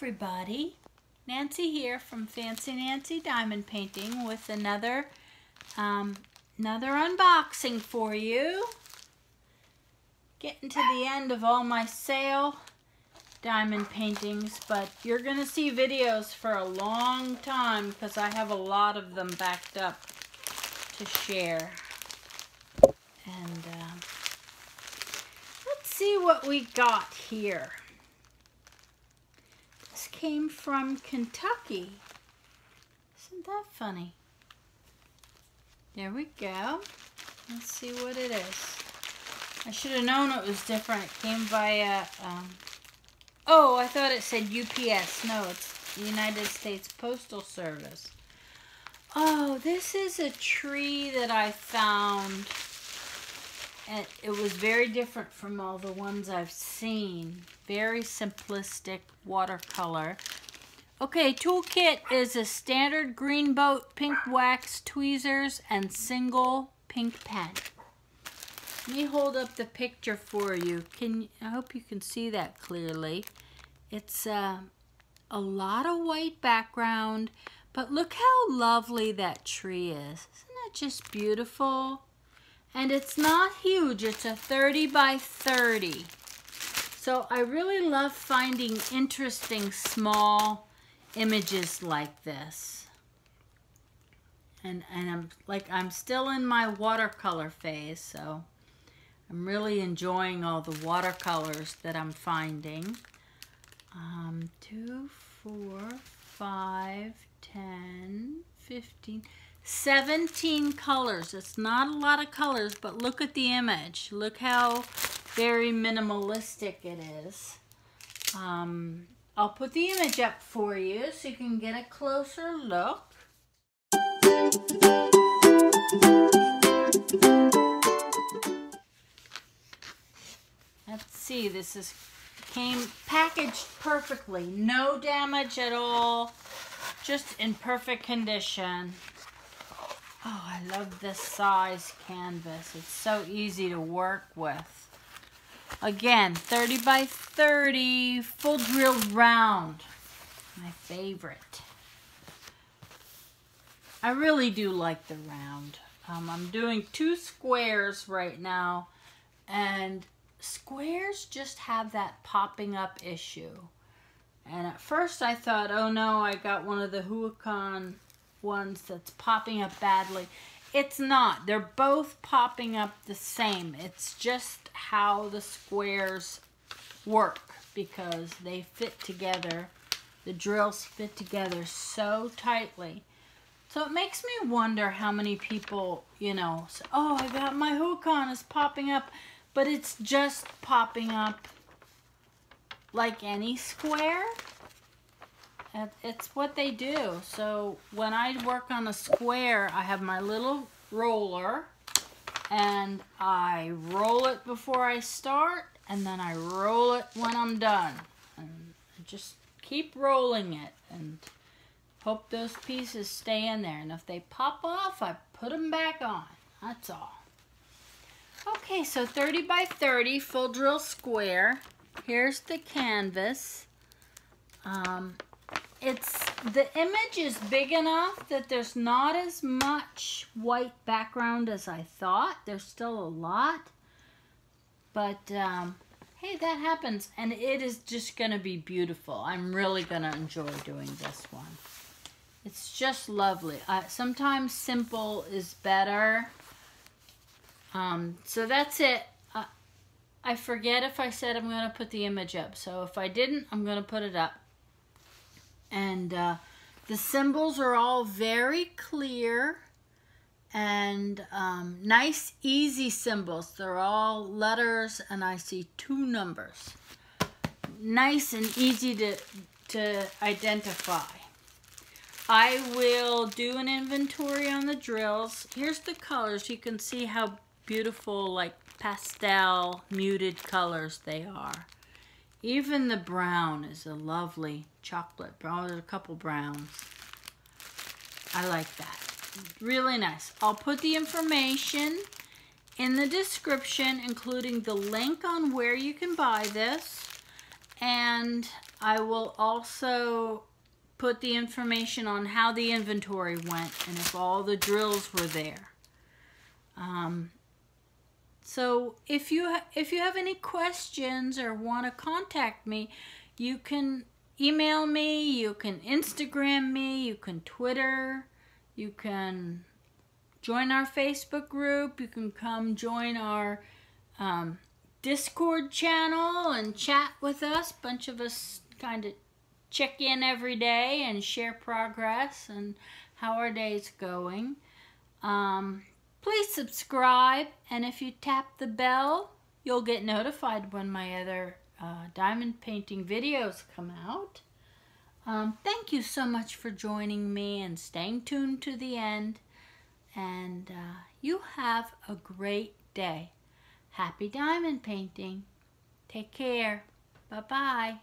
everybody, Nancy here from Fancy Nancy Diamond Painting with another unboxing for you. Getting to the end of all my sale diamond paintings, but you're gonna see videos for a long time because I have a lot of them backed up to share. And let's see what we got here. This came from Kentucky. Isn't that funny? There we go. Let's see what it is. I should have known it was different. It came via, oh, I thought it said UPS. No, it's the United States Postal Service. Oh, this is a tree that I found. And it was very different from all the ones I've seen. Very simplistic watercolor. Okay, toolkit is a standard green boat, pink wax, tweezers, and single pink pen. Let me hold up the picture for you. I hope you can see that clearly. It's a lot of white background, but look how lovely that tree is. Isn't that just beautiful? And it's not huge. It's a 30 by 30. So I really love finding interesting small images like this. And I'm still in my watercolor phase, so I'm really enjoying all the watercolors that I'm finding. 2, 4, 5, 10, 15, 17 colors. It's not a lot of colors, but look at the image. Look how very minimalistic it is. I'll put the image up for you so you can get a closer look. Let's see, this came packaged perfectly. No damage at all. Just in perfect condition. Oh, I love this size canvas. It's so easy to work with. Again, 30 by 30, full drilled round. My favorite. I really do like the round. I'm doing 2 squares right now, and squares just have that popping up issue. And at first I thought, oh no, I got one of the Huacon ones that's popping up badly. It's not. They're both popping up the same. It's just how the squares work because they fit together. The drills fit together so tightly. So it makes me wonder how many people, you know, say, oh, I got my Huacon is popping up, but it's just popping up like any square. It's what they do. So when I work on a square, I have my little roller and I roll it before I start and then I roll it when I'm done. And I just keep rolling it and hope those pieces stay in there. And if they pop off, I put them back on. That's all. Okay, so 30 by 30 full drill square. Here's the canvas. The image is big enough that there's not as much white background as I thought. There's still a lot. But, hey, that happens. And it is just going to be beautiful. I'm really going to enjoy doing this one. It's just lovely. Sometimes simple is better. So that's it. I forget if I said I'm going to put the image up. So if I didn't, I'm going to put it up. And the symbols are all very clear and nice, easy symbols. They're all letters, and I see 2 numbers. Nice and easy to identify. I will do an inventory on the drills. Here's the colors. You can see how beautiful, like pastel, muted colors they are. Even the brown is a lovely chocolate brown. There's a couple browns. I like that. Really nice. I'll put the information in the description, including the link on where you can buy this. and I will also put the information on how the inventory went and if all the drills were there. So if you have any questions or want to contact me, you can email me, you can Instagram me, you can Twitter, you can join our Facebook group, you can come join our Discord channel and chat with us. A bunch of us kind of check in every day and share progress and how our day's going. Please subscribe, and if you tap the bell, you'll get notified when my other diamond painting videos come out. Thank you so much for joining me and staying tuned to the end. And you have a great day. Happy diamond painting. Take care. Bye-bye.